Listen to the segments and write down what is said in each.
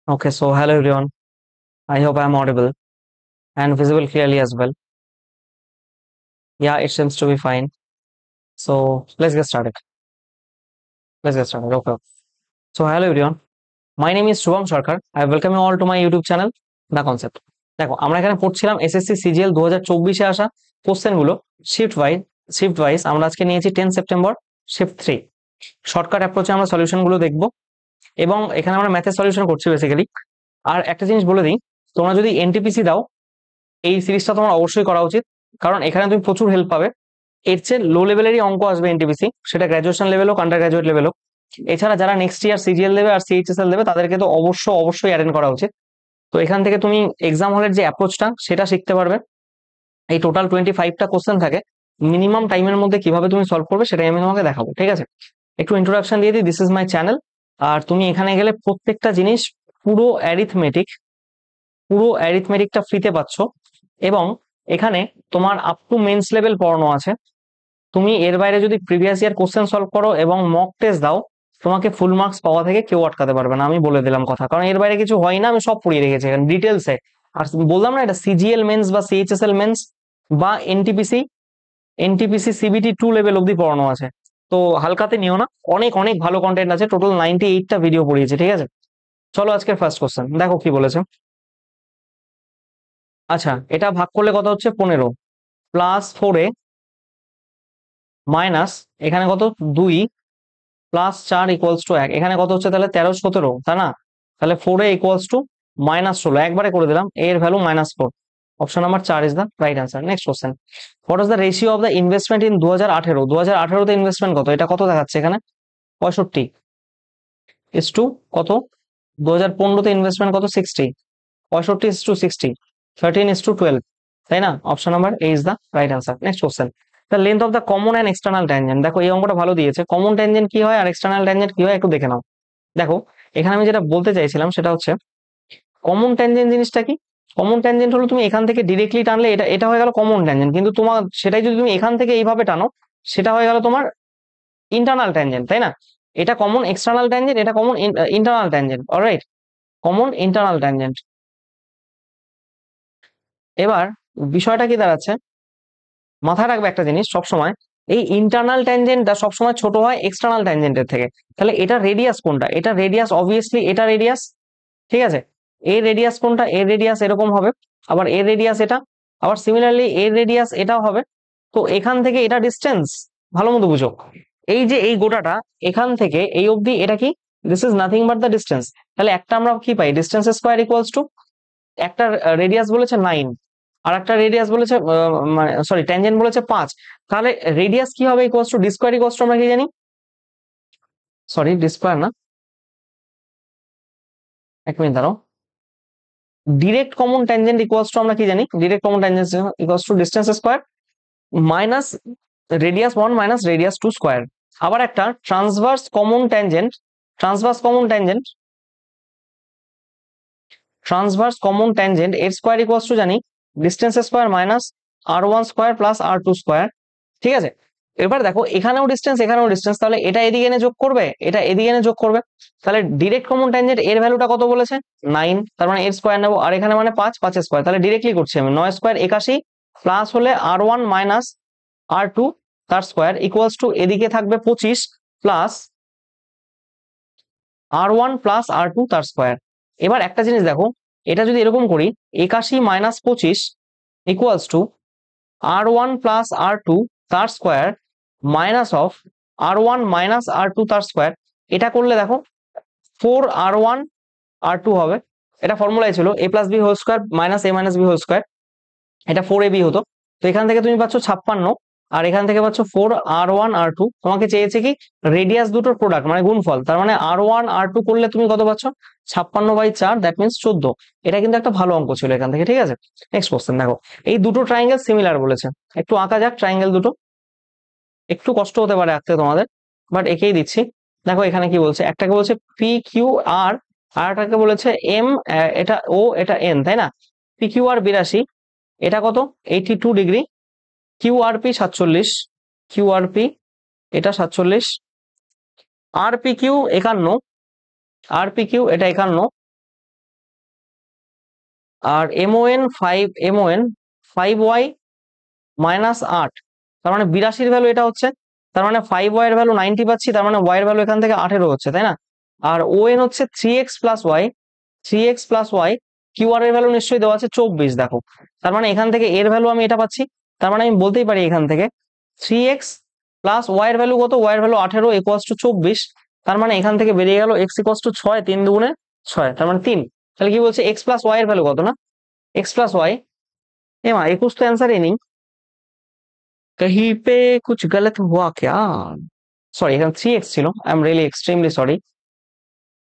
Okay, so hello everyone. I hope I'm audible and visible clearly as well. Yeah, it seems to be fine. So let's get started. Okay. So hello everyone. My name is Shubham Sarkar. I welcome you all to my YouTube channel, The Concept. দেখো আমরা এখানে পড়ছিলাম SSC CGL 2024-এ আসা question গুলো shift wise আমরা আজকে নিয়েছি 10 September shift 3 shortcut অ্যাপ্রোচে আমরা সলিউশন গুলো দেখবো এবং এখানে আমরা ম্যাথের সলিউশন করছি বেসিক্যালি। আর একটা জিনিস বলে দিই, তোমরা যদি এনটিপিসি দাও এই সিরিজটা তোমার অবশ্যই করা উচিত, কারণ এখানে তুমি প্রচুর হেল্প পাবে। এর চেয়ে লো লেভেলেরই অঙ্ক আসবে এনটিপিসি, সেটা গ্রাজুয়েশন লেভেল হোক আন্ডার গ্রাজুয়েট লেভেল হোক। এছাড়া যারা নেক্সট ইয়ার সিজিএল দেবে আর সিএইচএসএল দেবে তাদেরকে তো অবশ্যই অ্যাটেন্ড করা উচিত। তো এখান থেকে তুমি এক্সাম হলের যে অ্যাপ্রোচটা সেটা শিখতে পারবে। এই টোটাল 25টা কোশ্চেন থাকে, মিনিমাম টাইমের মধ্যে কিভাবে তুমি সলভ করবে সেটাই আমি তোমাকে দেখাবো, ঠিক আছে? একটু ইন্ট্রোডাকশন দিয়ে দিই, দিস ইজ মাই চ্যানেল। আর তুমি এখানে গেলে প্রত্যেকটা জিনিস পুরো অ্যারিথমেটিকটা ফ্রিতে পাচ্ছ। এবং এখানে তোমার আপ টু মেন্স লেভেল পড়ানো আছে। তুমি এর বাইরে যদি প্রিভিয়াস ইয়ার কোশ্চেন সলভ করো এবং মক টেস্ট দাও, তোমাকে ফুল মার্কস পাওয়া থেকে কেউ আটকাতে পারবে না, আমি বলে দিলাম কথা, কারণ এর বাইরে কিছু হয় না, আমি সব পড়িয়ে রেখেছি এখানে ডিটেলসে। আর বললাম না, এটা সিজিএল মেন্স বা সিএইচএসএল মেন্স বা এনটিপিসি সিবিটি 2 লেভেল অব্দি পড়ানো আছে। তো হালকাতে নিও না, অনেক অনেক ভালো কন্টেন্ট আছে, টোটাল 98টা ভিডিও পড়িয়েছি, ঠিক আছে? চলো আজকের ফার্স্ট কোশ্চেন দেখো কি বলেছে। আচ্ছা, এটা ভাগ করলে কত হচ্ছে? 15 প্লাস 4a মাইনাস এখানে কত 2 প্লাস 4 ইকুয়ালস টু 1, এখানে কত হচ্ছে তাহলে 13 17, তাই না? তাহলে 4a ইকুয়ালস টু -16, একবারে করে দিলাম, a এর value -4। Option number 4 is the right answer. Next question, what is the ratio of the investment in 2018? তে ইনভেস্টমেন্ট কত? এটা কত দেখাচ্ছে এখানে? 65 ইস টু কত? 2015-তে ইনভেস্টমেন্ট কত? 60। 65 ইস টু 60, 13 ইস টু 12, তাই না? Option number A is the right answer. Next question, the length of the common and external tangent. দেখো এই অঙ্কটা ভালো দিয়েছে, কমন ট্যানজেন্ট কি হয় আর এক্সটার্নাল ট্যানজেন্ট কি হয় একটু দেখে নাও। দেখো এখানে আমি যেটা বলতে চাইছিলাম সেটা হচ্ছে, কমন ট্যানজেন্ট জিনিসটা কি? কমন ট্যানজেন্ট হলো তুমি এখান থেকে ডিরেক্টলি টানলে এটা এটা হয়ে গেল কমন ট্যানজেন্ট, কিন্তু তোমার সেটাই যদি তুমি এখান থেকে এইভাবে টানো সেটা হয়ে গেল তোমার ইন্টারনাল ট্যানজেন্ট, তাই না? এটা কমন এক্সটার্নাল ট্যানজেন্ট, এটা common internal tangent, alright? Common internal tangent. এবার বিষয়টা কি দাঁড়াচ্ছে, মাথায় রাখবে একটা জিনিস সবসময়, এই ইন্টারনাল ট্যানজেন্টটা সবসময় ছোট হয় এক্সটার্নাল ট্যানজেন্টের থেকে। তাহলে এটা রেডিয়াস কোনটা? এটা রেডিয়াস অবভিয়াসলি এটা রেডিয়াস, ঠিক আছে? এর রেডিয়াস কোনটা? এর রেডিয়াস এরকম হবে, আবার এর রেডিয়াস এটা, আবার সিমিলারলি এর রেডিয়াস এটাও হবে। তো এখান থেকে এটা ডিস্টেন্স, ভালো মতো বুঝো। এই যে এই গোটাটা এখান থেকে এই অবধি এটা কি? This is nothing but the distance. তাহলে একটা আমরা কি পাই? ডিস্টেন্স স্কোয়ার ইকুয়ালস টু, একটা রেডিয়াস বলেছে 9 আর একটা রেডিয়াস বলেছে মানে সরি ট্যানজেন্ট বলেছে 5। তাহলে রেডিয়াস কি হবে? Equals to D square, equals to আমরা কি জানি? সরি ডি স্কোয়ার না, এক মিনিট দাঁড়াও। Direct common tangent equals to আমরা কি জানি? Direct common tangent equals to distance square minus radius 1 minus radius 2 square. আবার একটা ট্রান্সভার্স কমন ট্যানজেন্ট এর স্কোয়ার ইকুয়ালস টু জানি distance square minus r1 square plus r2 square, ঠিক আছে? এবার দেখো এখানেও ডিস্টেন্স এখানেও ডিস্টেন্স, তাহলে এটা এদিকে এনে যোগ করবে, এটা এদিকে এনে যোগ করবে। তাহলে ডিরেক্ট কমন ট্যানজেন্ট এর ভ্যালুটা কত বলেছে? 9, তার মানে এর স্কোয়ার নেবো, আর এখানে মানে 5, 5 স্কোয়ার, তাহলে ডিরেক্টলি করছি আমি 9 স্কোয়ার 81 প্লাস হলে r1 মাইনাস r2 তার স্কোয়ার ইকুয়ালস টু এদিকে থাকবে 25 প্লাস r1 প্লাস r2 তার স্কোয়ার। এবার একটা জিনিস দেখো, এটা যদি এরকম করি 81 minus 25 equals to r1 plus r2 তার square minus of r1 minus r2 তার স্কোয়ার, এটা করলে দেখো 4r1 r2 হবে। এটা ফর্মুলাই ছিল a plus B whole square minus a minus B whole square, এটা 4ab হতো। তো এখান থেকে তুমি পাচ্ছ 56 আর এখান থেকে পাচ্ছ 4r1 r2। তোমাকে চেয়েছে কি? রেডিয়াস দুটোর প্রোডাক্ট মানে গুণফল, তার মানে r1 r2 করলে তুমি কত পাচ্ছ? 56/4, দ্যাট মিনস 14। এটা কিন্তু একটা ভালো অঙ্ক ছিল এখান থেকে, ঠিক আছে? নেক্সট কোশ্চেন দেখো, এই দুটো ট্রায়াঙ্গেল সিমিলার বলেছে, একটু আঁকা যাক ট্রায়াঙ্গেল দুটো। একটু কষ্ট হতে পারে আঁকতে তোমাদের, বাট একেই দিচ্ছি। দেখো এখানে কি বলছে, একটাকে বলছে পি কিউ আর, আর একটাকে বলেছে এম, এটা ও এটা এন, তাই না? পি কিউ আর 82, এটা কত? 82 ডিগ্রি, কিউআরপি 47, কিউআরপি এটা 47, আরপি কিউ 51, আরপি কিউ এটা 51, আর এমওএন 5y মাইনাস 8, তার মানে 82 ভ্যালু এটা হচ্ছে। তার মানে 5y এর ভ্যালু 90 পাচ্ছি, তার মানে y এর ভ্যালু এখান থেকে 18 হচ্ছে, তাই না? আর ওএন হচ্ছে 3x প্লাস y কিউআর এর ভ্যালু নিশ্চয়ই দেওয়া আছে 24, দেখো। তার মানে এখান থেকে এর ভ্যালু আমি এটা পাচ্ছি। তার মানে আমি বলতেই পারি এখান থেকে 3x প্লাস ওয়াই এর ভ্যালু কত, ওয়াই এর ভ্যালু 18 ইকুয়ালস টু 24। তার মানে এখান থেকে বেরিয়ে গেল x ইকুয়ালস টু 6, 3 দুগুণে 6, তার মানে 3। তাহলে কি বলছে, x প্লাস ওয়াই এর ভ্যালু কত না, x প্লাস ওয়াই। এমা 21 তো অ্যান্সার এই নেই, कहीं पे कुछ गलत हुआ क्या? সরি, এখানে 3x ছিল, I am really extremely sorry.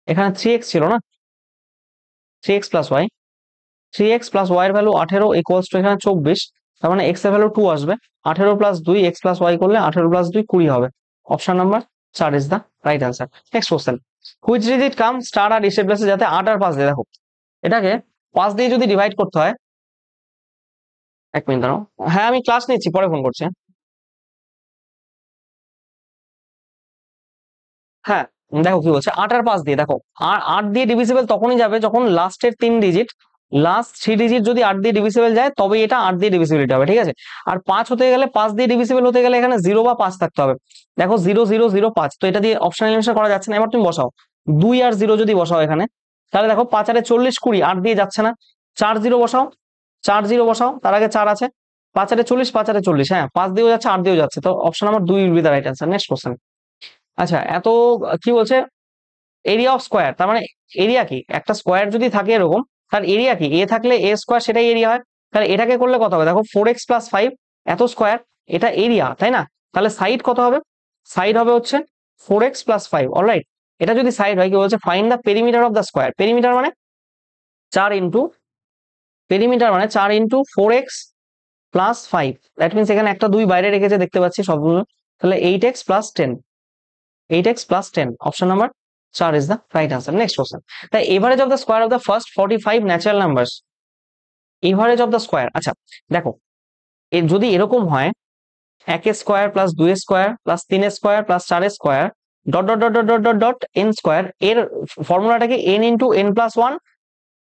এখানে 3x ছিল না, 3x plus Y, 3x plus Y এর ভ্যালু 18 ইকুয়ালস টু এখানে 24। তার মানে x এর ভ্যালু 2 আসবে, 18 প্লাস 2 x প্লাস ওয়াই করলে 18 প্লাস 2 20 হবে। Option number 4 is the right answer. Next question, which digit come star আর ইসের প্লেসে, যাতে 8 আর 5 দিয়ে, দেখো এটাকে 5 দিয়ে যদি ডিভাইড করতে হয়, এক মিনিট দাঁড়াও, হ্যাঁ আমি ক্লাস নিচ্ছি, পরে ফোন করছি। হ্যাঁ, দেখো কি বলছে, 8 আর 5 দিয়ে, দেখো আর 8 দিয়ে ডিভিজিবল তখনই যাবে যখন লাস্টের 3 ডিজিট, লাস্ট 3 ডিজিট যদি 8 দিয়ে ডিভিজিবল যায় তবে এটা 8 দিয়ে ডিভিজিবিলিটি হবে, ঠিক আছে? আর 5 হতে গেলে, 5 দিয়ে ডিভিজিবল হতে গেলে এখানে 0 বা 5 থাকতে হবে। দেখো 0 0 0 5, তো এটা দিয়ে অপশন এলিমিনেশন করা যাচ্ছে না। এবার তুমি বসাও 2 আর 0 যদি বসাও এখানে, তাহলে দেখো 5 আর 40 20, 8 দিয়ে যাচ্ছে না। 4 0 বসাও, 4 0 বসাও, তার আগে 4 আছে। 5 আর 40, 5 আর 40, হ্যাঁ 5 দিয়েও যাচ্ছে 8 দিয়েও যাচ্ছে, তো option number 2 will be the right answer. Next question. আচ্ছা, এত কি বলছে, এরিয়া অফ স্কোয়ার, তার মানে এরিয়া কি, একটা স্কোয়ার যদি থাকে এরকম, তার এরিয়া কি, এ থাকলে এ স্কোয়ার সেটাই এরিয়া হয়। তাহলে এটাকে করলে কত হবে, দেখো 4x প্লাস 5 এত স্কোয়ার, এটা এরিয়া, তাই না? তাহলে সাইড কত হবে, সাইড হবে হচ্ছে 4x প্লাস 5, অলরাইট। এটা যদি সাইড হয়, কি বলছে, find the perimeter of the square. Perimeter মানে 4 ইন্টু, পেরিমিটার মানে 4 into 4x plus 5, that means এখানে একটা 2 বাইরে রেখেছে দেখতে পাচ্ছি সবগুলো। তাহলে 8x plus 10, 8x plus 10, option number 4 is the right answer. Next question, the average of the square of the first 45 natural numbers, average of the square, আচ্ছা দেখো, এর যদি এরকম হয় 1 square plus 2 square plus 3 square plus 4 square dot dot dot dot dot dot n square, এর ফর্মুলাটাকে n into n plus 1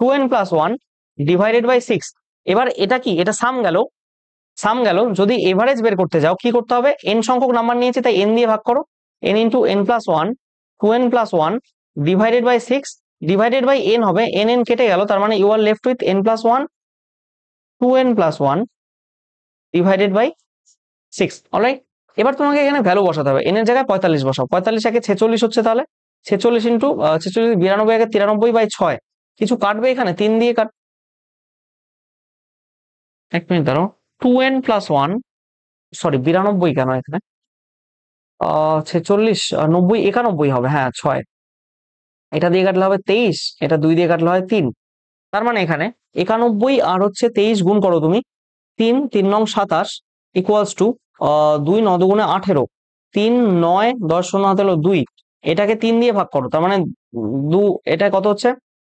2n plus 1 divided by 6। এবার এটা কি, এটা সাম গেল, যদি এভারেজ বের করতে যাও কি করতে হবে, n সংখ্যক নাম্বার নিয়েছে তাই n দিয়ে ভাগ করো, n into n plus 1 2n plus 1 divided by 6, divided by n হবে, n কেটে গেল, তার মানে you are left with n plus 1 2n plus 1 divided by 6, alright. এবার তোমাকে এখানে ভ্যালু বসাতে হবে, n এর জায়গায় 45 বসাও, 45 একে 46 হচ্ছে, তাহলে 46 ইন্টু 46 92 একে 93 বাই 6, কিছু কাটবে এখানে 3 দিয়ে কাট, এক মিনিট দাঁড়াও, 2n প্লাস 1, সরি 92 কেন এখানে, 46 90 91 হবে, হ্যাঁ 6, এটা দিয়ে কাটলে হবে 23, এটা 2 দিয়ে কাটলে হয় 3। তার মানে এখানে 91 আর হচ্ছে 23 গুণ করো তুমি, 3 3 নং 27 ইকুয়ালস টু 2 9 দুগুণে 18, 3 9 10 শূন্য হাতে হলো 2, এটাকে 3 দিয়ে ভাগ করো, তার মানে এটা কত হচ্ছে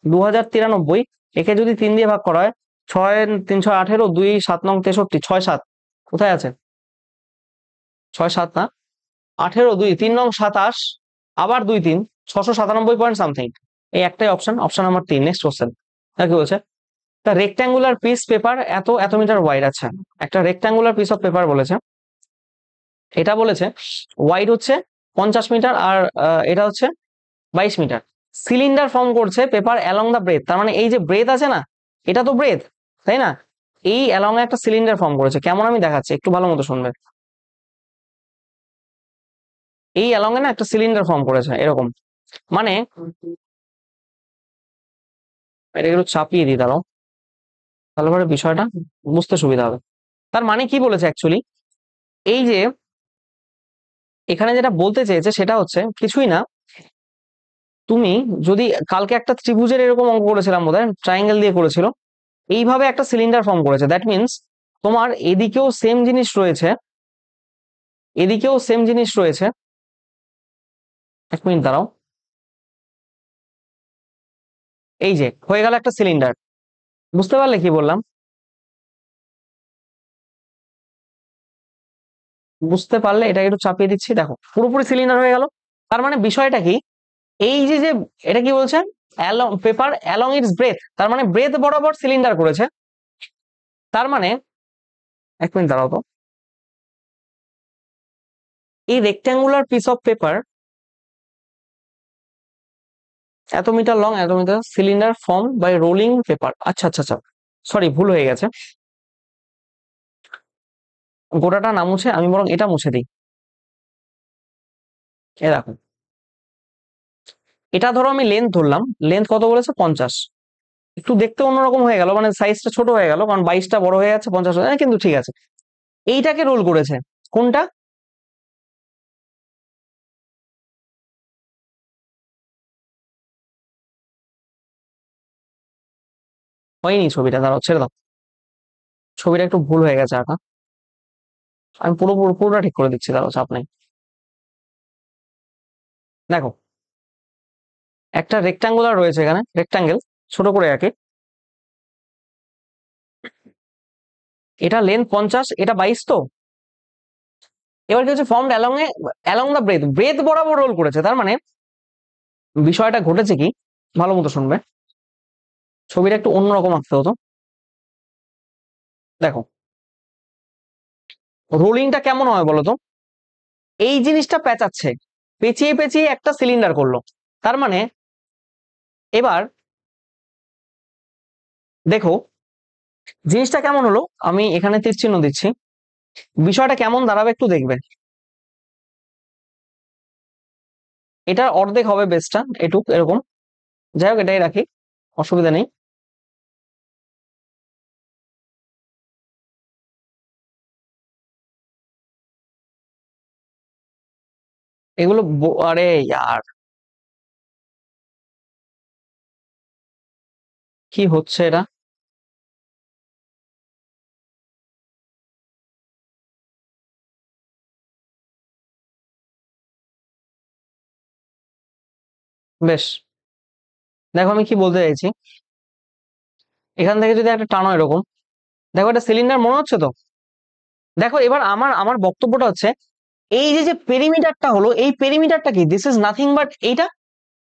2093। একে যদি 3 দিয়ে ভাগ করা হয়, 6 3 6 18, 2 7 নং 63, 6 7 কোথায় আছে, 6 7 না, 18 2 3 নং 27 আবার 2 3 697 পয়েন্ট সামথিং, এই একটাই option, option number 3। Next question, কি বলছে, দ্য রেক্ট্যাঙ্গুলার পিস পেপার এত এত মিটার ওয়াইড, আচ্ছা একটা রেক্ট্যাঙ্গুলার পিস অফ পেপার বলেছে, এটা বলেছে ওয়াইড হচ্ছে 50 মিটার আর এটা হচ্ছে 22 মিটার, সিলিন্ডার ফর্ম করছে পেপার অ্যালং দা ব্রেথ, তার মানে এই যে ব্রেথ আছে না, এটা তো ব্রেথ, তাই না? এই অ্যালং একটা সিলিন্ডার ফর্ম করেছে, কেমন আমি দেখাচ্ছি একটু ভালো মতো শুনবে, এই অ্যালং এ না একটা সিলিন্ডার ফর্ম করেছে এরকম, মানে এটা একটু চাপিয়ে দিই দাঁড়াও, তাহলে পরে বিষয়টা বুঝতে সুবিধা হবে। তার মানে কি বলেছে অ্যাকচুয়ালি, এই যে এখানে যেটা বলতে চেয়েছে সেটা হচ্ছে কিছুই না, তুমি যদি কালকে একটা ত্রিভুজের এরকম অঙ্ক করেছিলাম বোধহয়, ট্রায়াঙ্গেল দিয়ে করেছিল, এইভাবে একটা সিলিন্ডার ফর্ম করেছে, দ্যাট মিনস তোমার এদিকেও সেম জিনিস রয়েছে, এদিকেও সেম জিনিস রয়েছে, এক মিনিট দাঁড়াও, এই যে হয়ে গেল একটা সিলিন্ডার, বুঝতে পারলে কি বললাম, বুঝতে পারলে, এটা একটু চাপিয়ে দিচ্ছি, দেখো পুরোপুরি সিলিন্ডার হয়ে গেল। তার মানে বিষয়টা কি, এই যে যে এটা কি বলছে, পেপার অ্যালং ইটস ব্রেথ, তার মানে ব্রেথ বরাবর সিলিন্ডার করেছে। তার মানে 1 মিনিট দাঁড়াও তো, এই রেক্ট্যাঙ্গুলার পিস অফ পেপার এত মিটার লং, এত metre cylinder form by rolling paper. আচ্ছা আচ্ছা আচ্ছা, সরি ভুল হয়ে গেছে, গোটাটা না মুছে আমি বরং এটা মুছে দিই। এ দেখো, এটা ধরো আমি লেন্থ ধরলাম, লেন্থ কত বলেছে 50, একটু দেখতে অন্যরকম হয়ে গেল, মানে সাইজটা ছোট হয়ে গেল, কারণ 22টা বড় হয়ে যাচ্ছে, 50 হয়ে, কিন্তু ঠিক আছে। এইটাকে রোল করেছে কোনটা, হয়নি ছবিটা, দাঁড়াও ছেড়ে দাও, ছবিটা একটু ভুল হয়ে গেছে আঁকা, আমি পুরোটা ঠিক করে দিচ্ছি, দাঁড়াও চাপ নেই। দেখো, একটা রেক্টাঙ্গুলার রয়েছে এখানে, রেক্টাঙ্গেল ছোট করে আঁকে, এটা লেন্থ 50, এটা 22 তো। এবার কি হচ্ছে, formed along the breadth, breadth বরাবর রোল করেছে, তার মানে বিষয়টা ঘটেছে কি, ভালো মতো শুনবে, ছবিটা একটু অন্যরকম আঁকতে হতো। দেখো, রোলিংটা কেমন হয় বলতো, এই জিনিসটা পেঁচাচ্ছে, পেঁচিয়ে পেঁচিয়ে একটা সিলিন্ডার করলো। তার মানে এবার দেখো জিনিসটা কেমন হলো, আমি এখানে তীর চিহ্ন দিচ্ছি, বিষয়টা কেমন দাঁড়াবে একটু দেখবে। এটার অর্ধেক হবে বেসটা, এটুক এরকম, যাই হোক এটাই রাখি, অসুবিধা নেই। এগুলো আরে ইয়ার, কি হচ্ছে এটা, বেশ, দেখো আমি কি বলতে চাইছি, এখান থেকে যদি একটা টানো এরকম, দেখো এটা সিলিন্ডার মনে হচ্ছে তো। দেখো এবার আমার আমার বক্তব্যটা হচ্ছে, এই যে যে পেরিমিটারটা হলো, এই পেরিমিটারটা কি, দিস ইজ নাথিং বাট এইটা,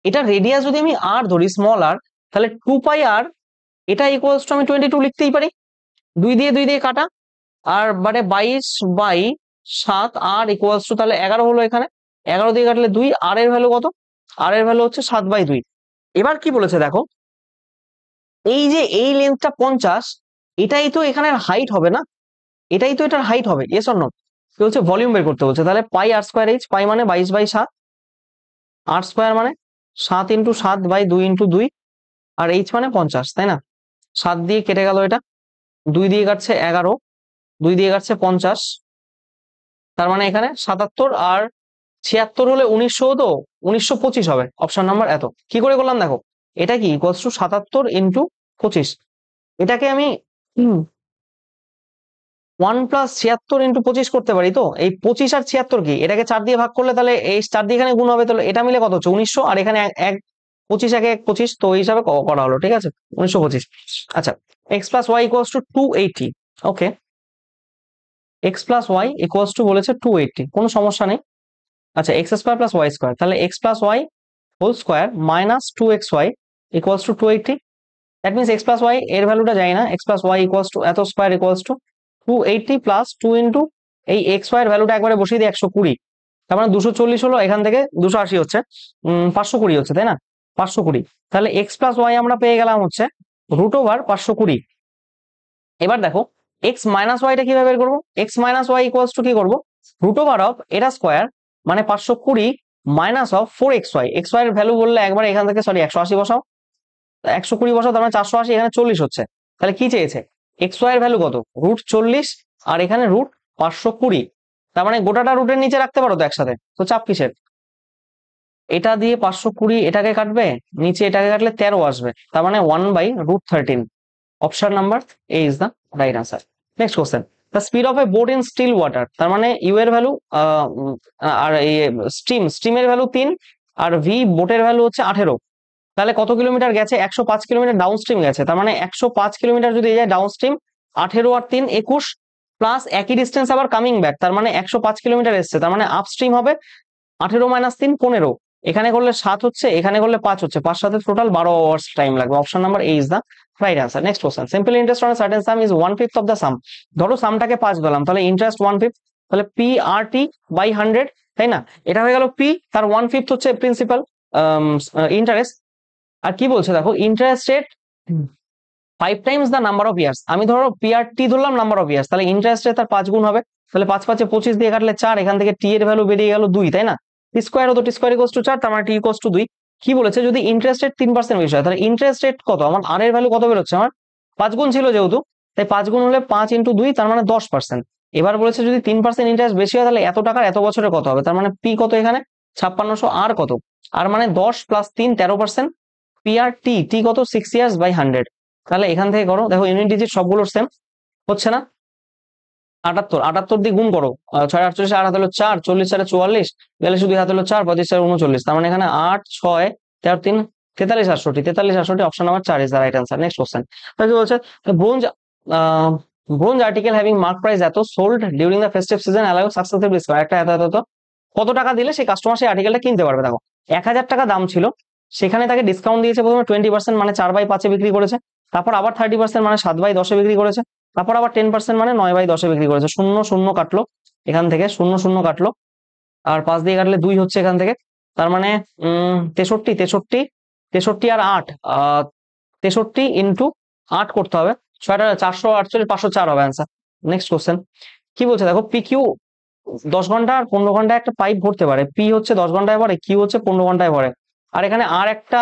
এটা রেডিয়াস যদি আমি আর ধরি, স্মল আর, তাহলে 2 π r, এটা ইকুয়ালস টু আমি 22 লিখতেই পারি, 2 দিয়ে কাটা, আর মানে 22/7 আর ইকুয়ালস টু, তাহলে 11 হলো এখানে, 11 দিয়ে কাটলে 2, আর এর ভ্যালু কত, আর এর ভ্যালু হচ্ছে 7/2। এবার কি বলেছে দেখো, এই যে এই লেন্থটা 50, এটাই তো এখানের হাইট হবে না, এটাই তো এটার হাইট হবে, ইয়েস অর নো। কি বলছে, ভলিউম বের করতে বলছে, তাহলে πr²h, পাই মানে 22/7, আর স্কোয়ার মানে 7 × 7/2 × 2, আর এইচ মানে 50, তাই না, 7 দিয়ে কেটে গেল এটা, 2 দিয়ে কাটছে 11, 2 দিয়ে কাটছে 50, তার মানে এখানে 77, আর 76 হলে 1900 তো, 1925 হবে, অপশন নাম্বার এত। কি করে করলাম দেখো, এটা কি ইকুয়ালস টু 77 × 25, এটাকে আমি 1+76 × 25 করতে পারি, তো এই 25 আর 76 কি, এটাকে 4 দিয়ে ভাগ করলে তাহলে এই 4 দিয়ে এখানে গুণ হবে, তাহলে এটা মিলে কত হচ্ছে 1900, আর এখানে 25 একে 25, তো এই হিসাবে করা হলো, ঠিক আছে 1925। আচ্ছা, x+y = 280, ওকে, x+y = বলেছে 280, কোনো সমস্যা নেই। আচ্ছা, x² + y², তাহলে x+y² minus 2xy = 280, that means x+y এর ভ্যালুটা জানি না, x+y = এত স্কোয়ার = 280 প্লাস 2 ইন্টু এই xy এর ভ্যালুটা একবারে বসিয়ে দিই 120, তার মানে 240 হলো, এখান থেকে 280 হচ্ছে, 520 হচ্ছে, তাই না, 520, তাহলে x+y আমরা পেয়ে গেলাম হচ্ছে √520। এবার দেখো x-y-টা কিভাবে বের করবো, x-y = কি করবো, √of এটা স্কোয়ার মানে 520 মাইনাস অফ 4xy, xy এর ভ্যালু বললে একবার এখান থেকে, সরি 180 বসাও, 120 বসাও, তার মানে 480, এখানে 40 হচ্ছে, তাহলে কি চেয়েছে, xy এর ভ্যালু কত, √40, আর এখানে √520, তার মানে গোটাটা রুটের নিচে রাখতে পারো তো একসাথে, তো চাপ কিসের, এটা দিয়ে 520 এটাকে কাটবে, নিচে এটাকে কাটলে 13 আসবে, তার মানে 1/√13, option number A is the right answer. Next question, the speed of a boat in still water, তার মানে ইউ এর ভ্যালু আর স্টিমের ভ্যালু 3, আর ভি বোটের ভ্যালু হচ্ছে 18, তাহলে কত কিলোমিটার গেছে, 105 কিলোমিটার ডাউন স্ট্রিম গেছে, তার মানে 105 কিলোমিটার যদি যায় ডাউন স্ট্রিম, 18 আর 3 21, প্লাস একই ডিস্টেন্স আবার কামিং ব্যাক, তার মানে 105 কিলোমিটার এসছে, তার মানে আপ স্ট্রিম হবে 18 - 3 15, এখানে করলে 7 হচ্ছে, এখানে করলে 5 হচ্ছে, 5 সাথে টোটাল 12 আওয়ার্স টাইম লাগবে। Option number A is the right answer. Next question, simple interest on certain sum is 1/5 of the sum. ধরো সামটাকে 5 পেলাম, তাহলে ইন্টারেস্ট 1/5, তাহলে পি আর টি বাই 100, তাই না? এটা হয়ে গেল পি, তার 1/5 হচ্ছে প্রিন্সিপাল ইন্টারেস্ট। আর কি বলছে দেখো, interest rate 5 Times the number of years. আমি ধরো পি আর টি ধরলাম নাম্বার অফ ইয়ার্স, তাহলে ইন্টারেস্ট রেট তার 5 গুণ হবে। তাহলে 5 5 25 দিয়ে কাটলে 4, এখান থেকে টি এর ভ্যালু বেরিয়ে গেল 2, তাই না? টি স্কোয়ার হতো, টি স্কোয়ার ইকুয়ালস টু 4, তার মানে টি ইকুয়ালস টু 2। কি বলেছে, যদি ইন্টারেস্ট রেট 3% বেশি হয়, তাহলে ইন্টারেস্ট রেট কত, আমার আর এর ভ্যালু কত বেরোচ্ছে, আমার 5 গুণ ছিল যেহেতু, তাই 5 গুণ হলে 5 ইন্টু 2, তার মানে 10%। এবার বলেছে যদি 3% ইন্টারেস্ট বেশি হয়, তাহলে এত টাকার এত বছরে কত হবে, তার মানে পি কত এখানে 5600, আর কত, আর মানে 10 প্লাস 3 13%। পি আর টি, টি কত 6 ইয়ার্স বাই 100। তাহলে এখান থেকে করো, দেখো ইউনিট ডিজিট সবগুলোর সেম হচ্ছে না? 78, 78 দিয়ে গুণ করো, 6 48 আর হাতে হলো 4, 40 4 44, 42 2 হাতে হলো 4, 25 4 39, তার মানে এখানে 8 6 13 3 43 68, 43 68, option number 4 is the right answer. Next question, কি বলছে, bronze bronze article having mark price at sold during the festive season allow successive discount, একটা এত এত এত, কত টাকা দিলে সেই কাস্টমার সেই আর্টিকেলটা কিনতে পারবে? দেখো 1000 টাকা দাম ছিল, সেখানে তাকে ডিসকাউন্ট দিয়েছে প্রথমে 20%, মানে 4/5 বিক্রি করেছে, তারপর আবার 30% মানে 7/10 বিক্রি করেছে, তারপর আবার 10% মানে 9/10 বিক্রি করেছে। শূন্য শূন্য কাটলো এখান থেকে, শূন্য শূন্য কাটলো, আর 5 দিয়ে কাটলে 2 হচ্ছে এখান থেকে, তার মানে 63 63 63 আর 8, 63 ইন্টু 8 করতে হবে, 448 504 হবে অ্যান্সার। নেক্সট কোশ্চেন, কি বলছে দেখো, পি কিউ 10 ঘন্টা আর 15 ঘন্টায় একটা পাইপ ভরতে পারে, পি হচ্ছে 10 ঘন্টায় ভরে, কিউ হচ্ছে 15 ঘন্টায় ভরে, আর এখানে আর একটা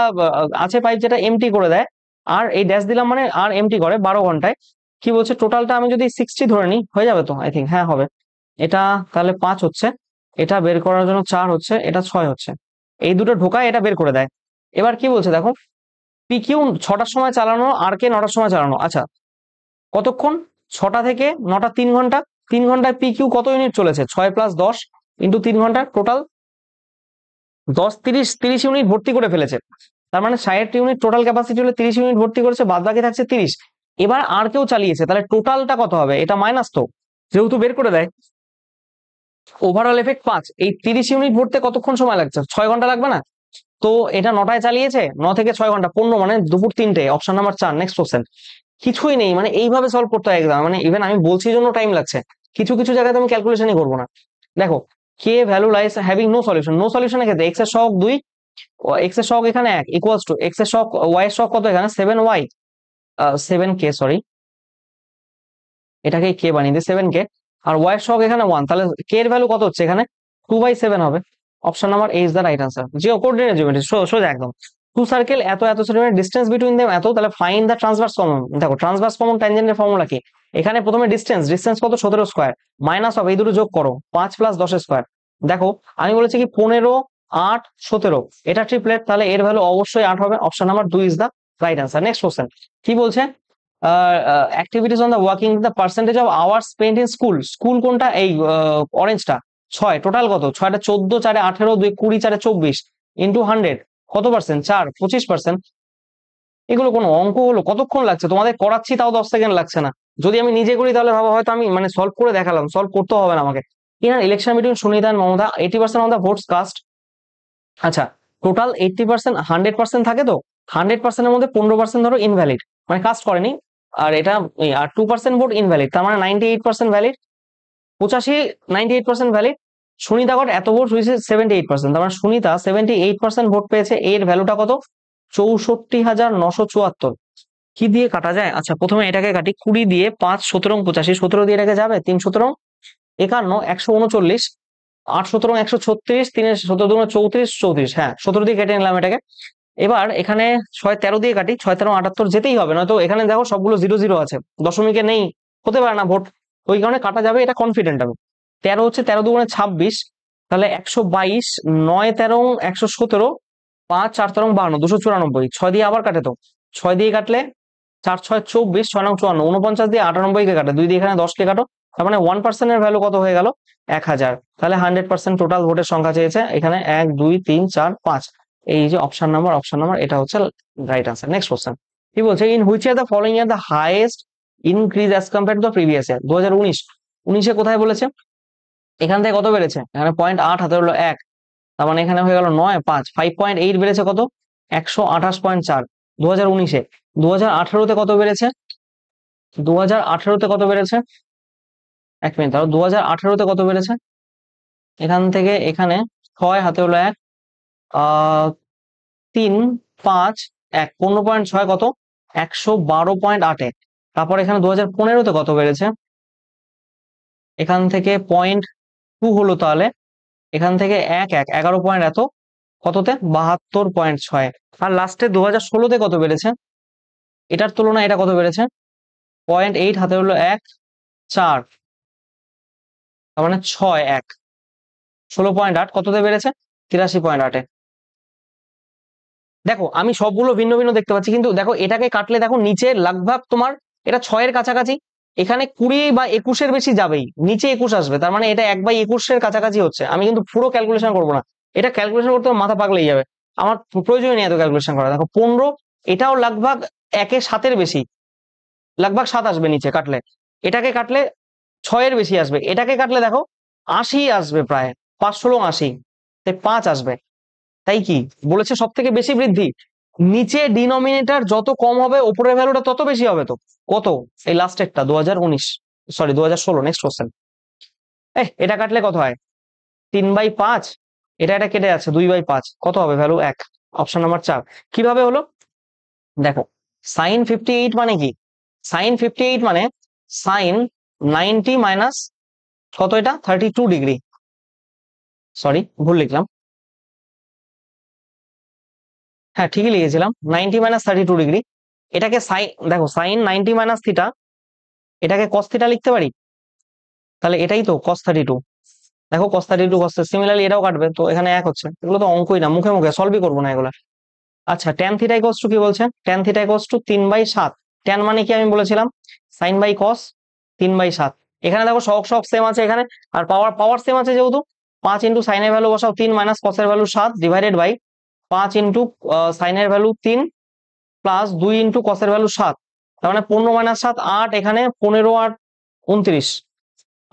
আছে পাইপ যেটা এমটি করে দেয়, আর এই ড্যাশ দিলাম মানে আর এমটি করে 12 ঘন্টায়। কি বলছে, টোটালটা আমি যদি 60 ধরে নিই, হয়ে যাবে তো, আই থিঙ্ক, হ্যাঁ হবে। এটা তাহলে 5 হচ্ছে, এটা বের করার জন্য 4 হচ্ছে, এটা 6 হচ্ছে, এই দুটো ঢোকায় এটা বের করে দেয়। এবার কি বলছে দেখো, পি কিউ 6টার সময় চালানো, আর কে 9টার সময় চালানো, আচ্ছা কতক্ষণ, 6টা থেকে 9টা 3 ঘন্টা, 3 ঘন্টায় পি কিউ কত ইউনিট চলেছে, 6 প্লাস 10 ইন্টু 3 ঘন্টা, টোটাল 10 30 30 ইউনিট ভর্তি করে ফেলেছে। তার মানে 60 ইউনিট টোটাল ক্যাপাসিটি হলে 30 ইউনিট ভর্তি করেছে, বাদ বাকি থাকছে 30। এবার আর কেউ চালিয়েছে, তাহলে টোটালটা কত হবে, এটা মাইনাস তো, যেহেতু বের করে দেয়। ওভারঅল এফেক্ট 5, এই 30 ইউনিট ভরতে কতক্ষণ সময় লাগছে, 6 ঘন্টা লাগবে না? তো এটা 9টায় চালিয়েছে, 9 থেকে 6 ঘন্টা 15, মানে দুপুর 3টে, অপশন নাম্বার 4। নেক্সট কোশ্চেন, কিছুই নেই, মানে এইভাবে সলভ করতে হয় এক্সাম, মানে ইভেন আমি বলছি জন্য টাইম লাগছে, কিছু কিছু জায়গায় আমি ক্যালকুলেশনই করবো না। দেখো k value lies having no solution, no সলিউশনের ক্ষেত্রে এক্স এর সহগ 2, এক্স এর সহগ এখানে 1 ইকুয়ালস টু এক্স এর সহগ ওয়াই এর সহগ কত এখানে 7y, 7k, সরি এটাকে কে বানিয়ে দিই 7k, আর ওয়াই এর সহগ এখানে 1, তাহলে কে এর ভ্যালু কত হচ্ছে এখানে 2/7 হবে। Option number A is the right answer. Jio coordinate geometry, সোজা একদম, টু সার্কেল এত এত সেন্টিমিটার ডিসটেন্স বিটুইন দেম এত, তাহলে ফাইন্ড দ্য ট্রান্সভার্স কমন। দেখো ট্রান্সভার্স কমন ট্যানজেন্টের ফর্মুলা কি, এখানে প্রথমে ডিসটেন্স, ডিসটেন্স কত 17 স্কয়ার, মাইনাস অফ এই দুটো যোগ করো 5 প্লাস 10 স্কয়ার। দেখো আমি বলেছি কি 15 8 17, এটা ট্রিপলেট, তাহলে এর ভ্যালু অবশ্যই 8 হবে। Option number 2 is the right answer. Next question, কি বলছে, activities on the working, the percentage of hours spent in school, school কোনটা, এই অরেঞ্জটা 6, টোটাল কত, 6টা 14 4 18 2 20 4 24 ইন্টু 100, কত পার্সেন্ট, 4 25%। এগুলো কোনো অঙ্ক হলো, কতক্ষণ লাগছে তোমাদের করাচ্ছি, তাও 10 সেকেন্ড লাগছে না। যদি আমি নিজে করি তাহলে ভাবো হয়তো আমি মানে সলভ করে দেখালাম, সলভ করতে হবে না আমাকে। Inner election between Sunita and Mamata, 80% of the votes cast. আচ্ছা টোটাল 80%, 100% থাকে তো, 100% এর মধ্যে 15% ধরো ইনভ্যালিড, মানে কাস্ট করেনি, আর এটা আর 2% ভোট ইনভ্যালিড, তার মানে 98% ভ্যালিড, 85 98% ভ্যালিড। সুনিতা গট এত ভোট হয়েছে 78%, তার মানে সুনিতা 78% ভোট পেয়েছে, এর ভ্যালুটা কত 64,974। কি দিয়ে কাটা যায়, আচ্ছা প্রথমে এটাকে কাটি, 20 দিয়ে 5 17 85, 17 দিয়ে এটাকে যাবে 3 17 51 139, 8 17 136, 3 17 2 34 34, হ্যাঁ 17 দিয়ে কেটে নিলাম এটাকে। এবার এখানে 6 13 দিয়ে কাটি, 6 13 78 যেতেই হবে, নয়তো এখানে দেখো সবগুলো 0 0 আছে, দশমিকে নেই, হতে পারে না ভোট, ওই কারণে কাটা যাবে, এটা কনফিডেন্ট আমি। 13 হচ্ছে 13 2 26, তাহলে 122, 9 13 117, 5 4 13 52 294, 6 দিয়ে আবার কাটে তো, 6 দিয়ে কাটলে 4 6 24, 6 9 54, 49 দিয়ে 98 কে কাটে, 2 দিয়ে এখানে 10 কে কাটো, তার মানে 1% এর ভ্যালু কত হয়ে গেল 1000। তাহলে 100% টোটাল ভোটের সংখ্যা চেয়েছে এখানে 1 2 3 4 5, এই যে অপশন নাম্বার, অপশন নাম্বার এটা হচ্ছে রাইট আনসার। নেক্সট কোশ্চেন, কি বলছে, in which year the following year the highest increase as compare to the previous year, 2019, 19 কোথায় বলেছে, এখান থেকে কত বেড়েছে, এখানে 0.8 হাতে হলো 1, তার মানে এখানে হয়ে গেল 9 5 5.8 বেড়েছে কত 128.4 2019-এ। 2018-তে কত বেড়েছে 2018-তে কত বেড়েছে 1 মিনিট তাহলে 2018-তে কত বেড়েছে এখান থেকে এখানে 6 হাতে হলো 1 3 5 1 15.6 কত 112.8। তারপর এখানে 2015-তে কত বেড়েছে এখান থেকে 0.2 হলো তাহলে এখান থেকে 11 পয়েন্ট এত কততে 72.6। আর লাস্টে 2016-তে কত বেড়েছে এটার তুলনায় এটা কত বেড়েছে 0.8 হাতে হলো 1 4 তার মানে 6 1 16.8 কততে বেড়েছে 83.8-এ। দেখো আমি সবগুলো ভিন্ন ভিন্ন দেখতে পাচ্ছি কিন্তু দেখো এটাকে কাটলে দেখো নিচে লাগভাগ তোমার এটা 6-এর কাছাকাছি, এখানে 20 বা 21-এর বেশি যাবেই, নিচে 21 আসবে, তার মানে এটা 1/21-এর কাছাকাছি হচ্ছে। আমি কিন্তু পুরো ক্যালকুলেশন করবো না, এটা ক্যালকুলেশন করতে মাথা পাগলেই যাবে, আমার প্রয়োজন নেই এত ক্যালকুলেশন করা। দেখো 15 এটাও লাগভাগ 1/7-এর বেশি, লাগভাগ 7 আসবে নিচে কাটলে, এটাকে কাটলে 6-এর বেশি আসবে, এটাকে কাটলে দেখো 80 আসবে, প্রায় 5 16 80, তাই 5 আসবে। তাই কি বলেছে সব থেকে বেশি বৃদ্ধি, নিচে ডিনোমিনেটর যত কম হবে উপরের ভ্যালুটা তত বেশি হবে। তো কত এই লাস্টেরটা 2019 সরি 2016। নেক্সট কোশ্চেন, এটা কাটলে কত হয় 3/5, এটা কেটে যাচ্ছে 2/5, কত হবে ভ্যালু 1, অপশন নাম্বার 4। কিভাবে হলো দেখো সাইন 58 মানে কি, সাইন 58 মানে সাইন 90 মাইনাস কত, এটা 32 ডিগ্রি, সরি ভুল লিখলাম, হ্যাঁ ঠিকই লিখেছিলাম 90 মাইনাস 32 ডিগ্রি। এটাকে সাইন দেখো সাইন 90 মাইনাস থিটা, এটাকে কস থিটা লিখতে পারি, তাহলে এটাই তো cos 32। দেখো cos 32 cos, সিমিলারলি এটাও কাটবে, তো এখানে 1 হচ্ছে, এগুলো তো অঙ্কই না, মুখে মুখে সলভই করবো না এগুলো। আচ্ছা tan থিটা ইকুয়ালস টু কি বলছে, tan theta equals to 3/7, tan মানে কি আমি বলেছিলাম সাইন বাই কস 3/7। এখানে দেখো সহগ সহগ সেম আছে এখানে, আর পাওয়ার পাওয়ার সেম আছে, যেহেতু 5 ইন্টু সাইনের ভ্যালু বসাও 3 মাইনাস কসের ভ্যালু 7 ডিভাইডেড বাই 5 ইন্টু সাইনের ভ্যালু 3 প্লাস 2 ইন্টু কসের ভ্যালু 7, তার মানে 15 মাইনাস 7 8, এখানে 15 আর 29,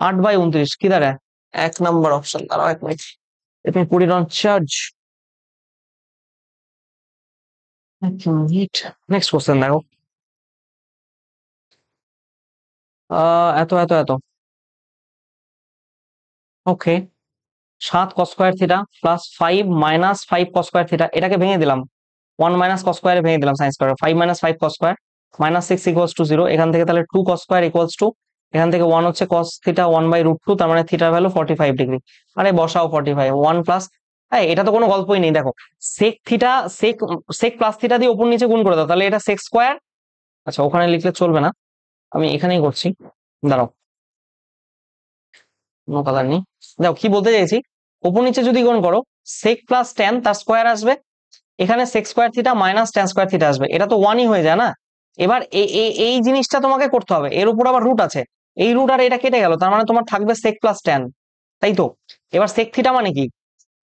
8/29 কি দাঁড়ায় 1 নম্বর অপশন। দাঁড়াও 1 minute, let me put it on charge। Next question দেখো, এত এত এত ওকে 7 cos square theta plus 5 minus 5 cos square theta, এটাকে ভেঙে দিলাম 1 মাইনাস cos স্কয়ারে ভেঙে দিলাম sine square, 5 minus 5 cos square minus 6 equals to 0। এখান থেকে তাহলে 2 cos স্কয়ার ইকুয়ালস টু, এখান থেকে 1 হচ্ছে cos থিটা 1/√2, তার মানে থিটার ভ্যালু 45 ডিগ্রি। আরে বসাও 45 1 প্লাস, এটা তো কোনো গল্পই নেই, দেখো sec theta sec sec plus theta দিয়ে উপর নিচে গুণ করে দাও, তাহলে এটা সেক স্কয়ার। আচ্ছা ওখানে লিখলে চলবে না, আমি এখানেই করছি, দাঁড়াও নো কালার নেই। দেখো কি বলতে চাইছি, উপর নিচে যদি গুণ করো সেক প্লাস ট্যান তার স্কোয়ার আসবে, এখানে sec square theta minus tan square theta আসবে, এটা তো 1ই হয়ে যায় না। এবার এই জিনিসটা তোমাকে করতে হবে, এর উপর আবার রুট আছে, এই রুট আর এটা কেটে গেল, তার মানে তোমার থাকবে সেক প্লাস ট্যান, তাই তো। এবার সেক থিটা মানে কি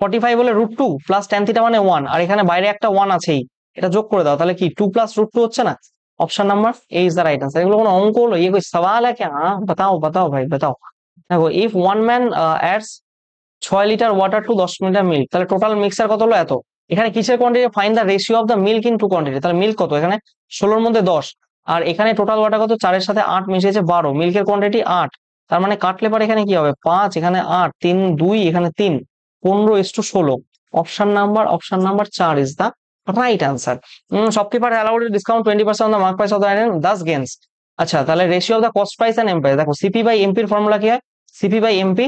45 বলে √2 প্লাস ট্যান থিটা মানে 1, আর এখানে বাইরে একটা 1 আছেই, এটা যোগ করে দাও, তাহলে কি 2 প্লাস √2 হচ্ছে না। Option number A is the right answer. এগুলো কোনো অঙ্ক হলো, ये कोई सवाल है क्या, हाँ बताओ बताओ भाई बताओ। দেখো if one man adds 6 litre water to 10 litre milk, তাহলে টোটাল মিক্সার কত হলো এত। এখানে কিসের quantity, find the ratio of the milk in to quantity, তাহলে মিল্ক কত এখানে 16-এর মধ্যে 10, আর এখানে টোটাল ওয়াটার কত 4-এর সাথে 8 মিশিয়েছে 12, মিল্কের কোয়ান্টিটি 8, তার মানে কাটলে পরে এখানে কি হবে 5, এখানে 8 3 2, এখানে 3 15:16। Option number 4 is the right answer. Shopkeeper allowed discount 20% on the mark price of the item thus gains. আচ্ছা তাহলে ratio of the cost price and MP, দেখো সিপি বাই এমপির ফর্মুলা কি হয়, CP by MP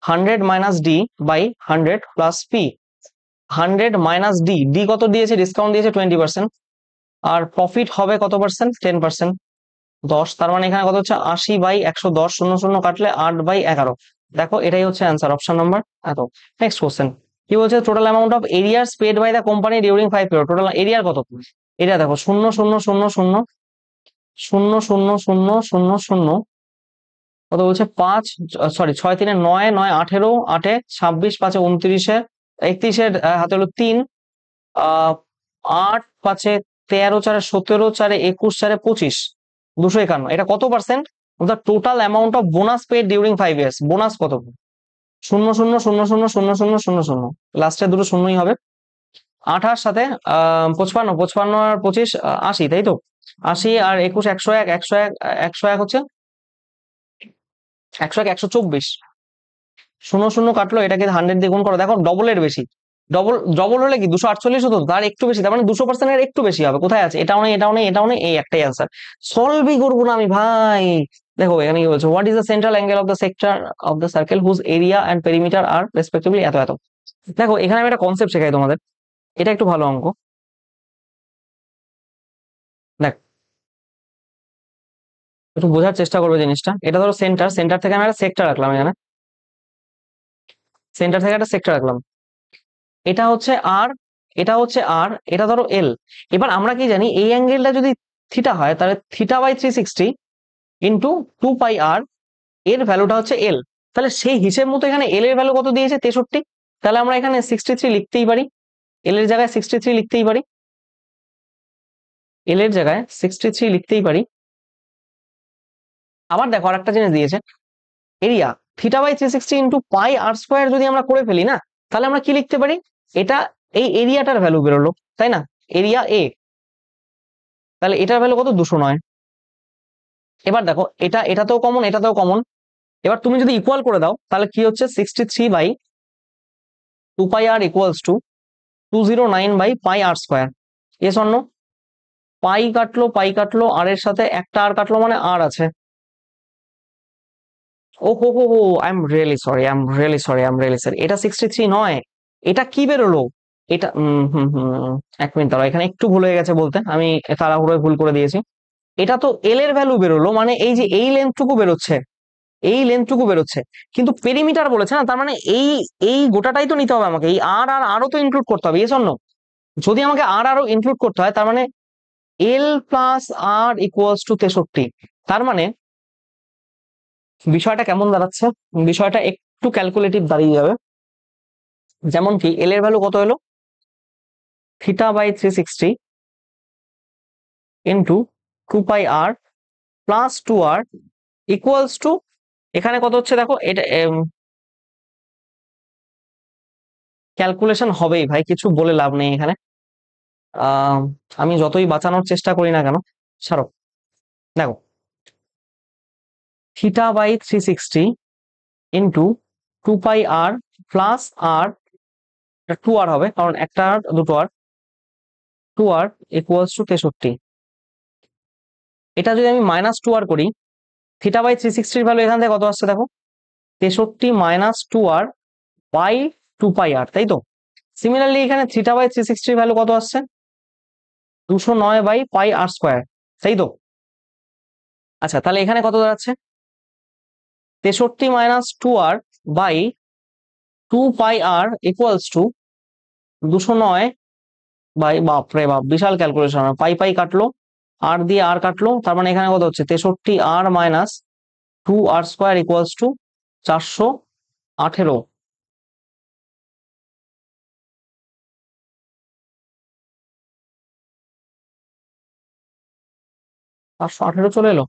100 minus D by 100 plus P. 100 minus D, D কত দিয়েছে discount দিয়েছে 20%, আর profit হবে কত পার্সেন্ট 10%, 10, তার মানে এখানে কত হচ্ছে 80/110, 0 0 কাটলে 8/11। দেখো এটাই হচ্ছে অ্যান্সার, অপশন নাম্বার এত। নেক্সট কোশ্চেন কি বলছে, total amount of arrears paid by the company during 5 period, total arrear কত, এরিয়া দেখো 0 0 0 0 0 0 0 0 0 কত বলছে 5 সরি 6 3 9 9 18 8 26 5 29 31 হাতে হলো 3 8 5 13 4 17 4 21 4 25 251, এটা কত percent of the total amount of bonus paid during 5 years, bonus কত শূন্য শূন্য শূন্য শূন্য শূন্য শূন্য শূন্য শূন্য, লাস্টে দুটো শূন্যই হবে। 28 সাথে 55, 55 আর 25 80, তাই তো? 80 আর 21 101, 101 101 হচ্ছে 101 124। শূন্য শূন্য কাটলো, এটাকে 100 দিয়ে গুণ করো, দেখো ডবলের বেশি। ডবল ডবল হলে কি 248 হতো, তার একটু বেশি, তার মানে 200% এর একটু বেশি হবে। কোথায় আছে? এটাও নেই, এটাও নেই, এটাও নেই, এই একটাই অ্যান্সার। সলভই করবো না আমি ভাই। দেখো এখানে কি বলছে, what is the central angle of the sector of the circle whose area and perimeter are respectively এত এত। দেখো এখানে আমি একটা কনসেপ্ট শেখাই তোমাদের, এটা একটু ভালো অঙ্ক। দেখ, একটু বোঝার চেষ্টা করবে জিনিসটা। এটা ধরো সেন্টার, সেন্টার থেকে আমি একটা সেক্টর রাখলাম এখানে, সেন্টার থেকে একটা সেক্টর রাখলাম। এটা হচ্ছে আর, এটা হচ্ছে আর, এটা ধরো এল। এবার আমরা কি জানি, এই অ্যাঙ্গেলটা যদি থিটা হয়, তাহলে θ/360 ইন্টু 2πr, এর ভ্যালুটা হচ্ছে এল। তাহলে সেই হিসেব মতো এখানে এল এর ভ্যালু কত দিয়েছে? 63। তাহলে আমরা এখানে 63 লিখতেই পারি, এল এর জায়গায় 63 লিখতেই পারি, এল এর জায়গায় 63 লিখতেই পারি। আবার দেখো আরেকটা জিনিস দিয়েছে, এরিয়া θ/360 ইন্টু পাই আর স্কোয়ার যদি আমরা করে ফেলি না, তাহলে আমরা কি লিখতে পারি? এটা এই এরিয়াটার ভ্যালু বেরোলো, তাই না? এরিয়া এ, তাহলে এটার ভ্যালু কত? 209। এবার দেখো এটা এটাতেও কমন, এটাতেও কমন। এবার তুমি যদি ইকুয়াল করে দাও, তাহলে কি হচ্ছে? 63/2πr equals to 209/πr²। S অন্য পাই কাটলো, পাই কাটলো, আর এর সাথে একটা আর কাটলো, মানে আর আছে। ও হো হো হো, I am really sorry, I am really sorry, I am really sorry. এটা 63 নয়, এটা কি বেরোলো? এটা এক মিনিট দাঁড়াও, এখানে একটু ভুল হয়ে গেছে বলতে, আমি তাড়াহুড়োয় ভুল করে দিয়েছি। এটা তো এল এর ভ্যালু বেরোলো, মানে এই যে এই লেন্থটুকু বেরোচ্ছে, এই লেন্থটুকু বেরোচ্ছে, কিন্তু পেরিমিটার বলেছে না, তার মানে এই এই গোটাটাই তো নিতে হবে আমাকে, এই আর আর আরো তো ইনক্লুড করতে হবে। Yes or no? যদি আমাকে আর আরো ইনক্লুড করতে হয়, তার মানে L plus R equals to 63। তার মানে বিষয়টা কেমন দাঁড়াচ্ছে? বিষয়টা একটু ক্যালকুলেটিভ দাঁড়িয়ে যাবে। যেমন কি এল এর ভ্যালু কত হলো? θ/360 into 2πr plus 2r equals to, এখানে কত হচ্ছে দেখো, এটা ক্যালকুলেশন হবেই ভাই, কিছু বলে লাভ নেই এখানে। আহ আমি যতই বাঁচানোর চেষ্টা করি না কেন, ছাড়ো। দেখো θ/360 ইন্টু 2πr প্লাস আর, 2r হবে কারণ একটা আর দুটো আর, 2r ইকুয়ালস টু 63। এটা যদি আমি -2r করি, θ/360 ভ্যালু এখান থেকে কত আসছে দেখো, 63 - 2r বাই 2πr, তাই তো? সিমিলারলি এখানে θ/360 ভ্যালু কত আসছে? 209/πr², তাই তো? আচ্ছা, তাহলে এখানে কত দাঁড়াচ্ছে? 63 - 2r by 2πr equals to 209 by, বাপরে বাপ, বিশাল ক্যালকুলেশন। পাই পাই কাটলো, আর দিয়ে আর কাটলো, তার মানে এখানে কত হচ্ছে? 63r - 2r² equals to 418। 418 চলে এলো।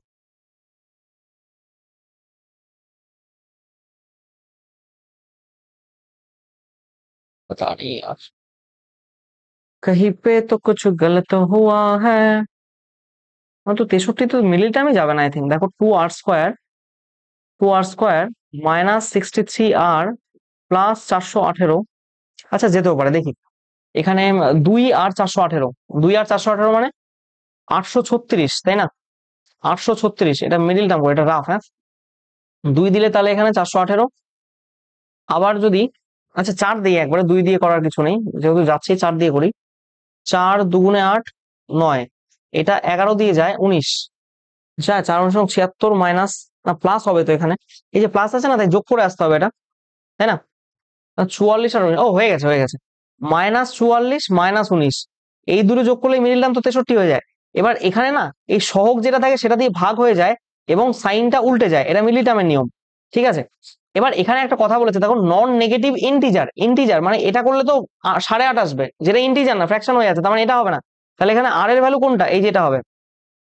पता नहीं यार, कहीं पे तो कुछ गलत हुआ है। তো 63 তো মিডল টার্মে যাবে না, আই থিঙ্ক। দেখো 2r² -63r প্লাস 418। আচ্ছা, যেতেও পারে, দেখি এখানে 2 আর 418, 2 আর 418 মানে 836, তাই না? 836, এটা মিডিল টার্ম, এটা রাফ, হ্যাঁ। 2 দিলে তাহলে এখানে 418। আবার যদি, আচ্ছা 4 দিই একবারে, 2 দিয়ে করার কিছু নেই, যেহেতু যাচ্ছি 4 দিয়ে করি। 4 দুগুণে 8, 9, এটা 11 দিয়ে যায় 19, যায় 4×76 মাইনাস, না প্লাস হবে তো এখানে, এই যে প্লাস আছে না, তাই যোগ করে আসতে হবে এটা, তাই না? 44 আর 19, ও হয়ে গেছে, হয়ে গেছে। -44 -19, এই দুটো যোগ করলে মিডিল টার্ম তো 63 হয়ে যায়। এবার এখানে না এই সহগ যেটা থাকে সেটা দিয়ে ভাগ হয়ে যায় এবং সাইনটা উল্টে যায়, এটা মিডিল টার্মের নিয়ম, ঠিক আছে? এবার এখানে একটা কথা বলেছে দেখো, নন নেগেটিভ ইন্টিজার, ইন্টিজার মানে এটা করলে তো 8.5 আসবে, যেটা ইন্টিজার না, ফ্র্যাকশন হয়ে যাচ্ছে, তার মানে এটা হবে না। তাহলে এখানে আর এর ভ্যালু কোনটা? এই যেটা হবে,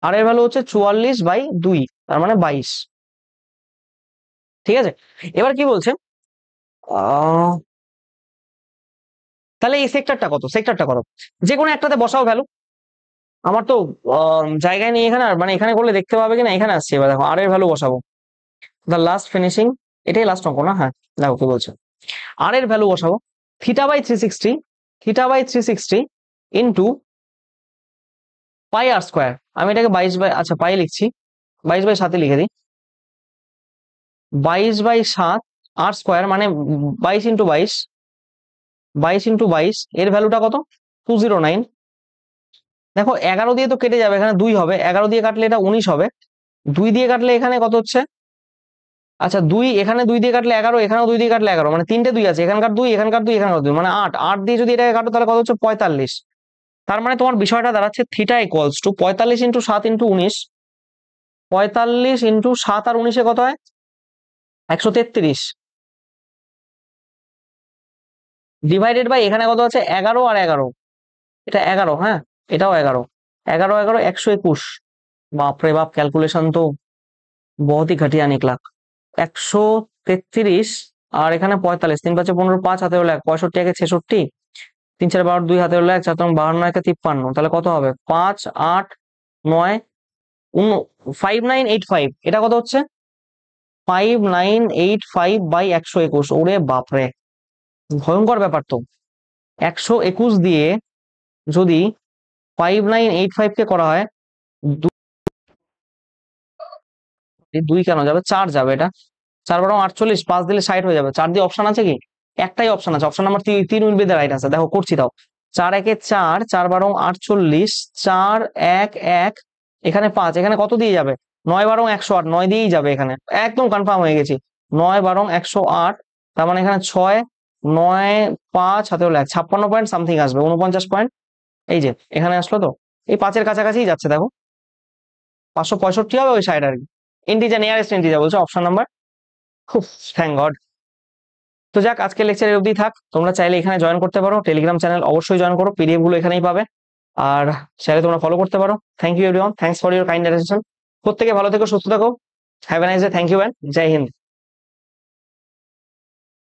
আর এর ভ্যালু হচ্ছে 44/2, তার মানে 22, ঠিক আছে? এবার কি বলছে, তাহলে এই সেক্টরটা কত, সেক্টরটা কত, যে কোনো একটাতে বসাও ভ্যালু। আমার তো জায়গায় নেই এখানে, আর মানে এখানে করলে দেখতে পাবে কিনা, এখানে আসছে। এবার দেখো আর এর ভ্যালু বসাবো, দ্য লাস্ট ফিনিশিং, এটাই লাস্ট অঙ্ক না? হ্যাঁ, দেখো কি বলছে। আর এর ভ্যালু বসাবো θ/360, θ/360 ইন্টু পাই আর স্কোয়ার। আমি এটাকে 22 আচ্ছা পাই লিখছি, 22/7 লিখে দিই। 22/7 আর স্কোয়ার মানে 22 × 22 এর ভ্যালুটা কত? 209। দেখো 11 দিয়ে তো কেটে যাবে, এখানে 2 হবে, 11 দিয়ে কাটলে এটা 19 হবে, 2 দিয়ে কাটলে এখানে কত হচ্ছে? আচ্ছা 2, এখানে 2 দিয়ে কাটলে 11, এখানেও 2 দিয়ে কাটলে 11, মানে তিনটে 2 আছে, এখানকার 2, এখানকার 2, এখানকার 2, মানে 8। 8 দিয়ে যদি এটাকে কাটো তাহলে কত হচ্ছে? 45। তার মানে তোমার বিষয়টা দাঁড়াচ্ছে θ = 45 × 7 × 19। 45 × 7 আর 19 কত হয়? 133 ডিভাইডেড বাই এখানে কত আছে? 11 আর 11, এটা 11, হ্যাঁ এটাও 11, 11 11 121। বাপরে বাপ, ক্যালকুলেশন তো বহুত ही घटिया निकला। 133 আর এখানে 45, 3 5 15, 5 হাতে হলো 1, 65 একে 66, 3 4 12, 2 হাতে হলো 1, 4 52 একে 53, তাহলে কত হবে? 5 8 9 5985, এটা কত হচ্ছে? 5985/121। ওরে বাপরে, ভয়ঙ্কর ব্যাপার তো। 121 দিয়ে যদি 5985 কে করা হয়, 2 কেন যাবে? 4 যাবে, এটা 4 বারো 48, 5 দিলে 60 হয়ে যাবে। 4 দিয়ে অপশন আছে কি? একটাই অপশন আছে, option number 3 will be the right answer. দেখো করছি, দাও 4 একে 4, 4 বারো 48, 4 1 1, এখানে 5, এখানে কত দিয়ে যাবে? 9 বারো 108, 9 দিয়েই যাবে এখানে, একদম কনফার্ম হয়ে গেছি। 9 বারো 108, তার মানে এখানে 6 9 5 হাতে হলো 1, 56 পয়েন্ট সামথিং আসবে, 49 পয়েন্ট। এই যে এখানে আসলো তো, এই 5-এর কাছাকাছি যাচ্ছে দেখো, 565 হবে ওই সাইড আর কি। ইন্টিজার, নিয়ারেস্ট ইন্টিজার বলছে অপশন নাম্বার। খুব থ্যাংক গড। তো যাক, আজকে লেকচার অবধি থাক। তোমরা চাইলে এখানে জয়েন করতে পারো, টেলিগ্রাম চ্যানেল অবশ্যই জয়েন করো, পিডিএফ গুলো এখানেই পাবে, আর চাইলে তোমরা ফলো করতে পারো। Thank you everyone, thanks for your kind attention. প্রত্যেকে ভালো থেকো, সুস্থ থাকো, have a nice day, thank you and Jai Hind.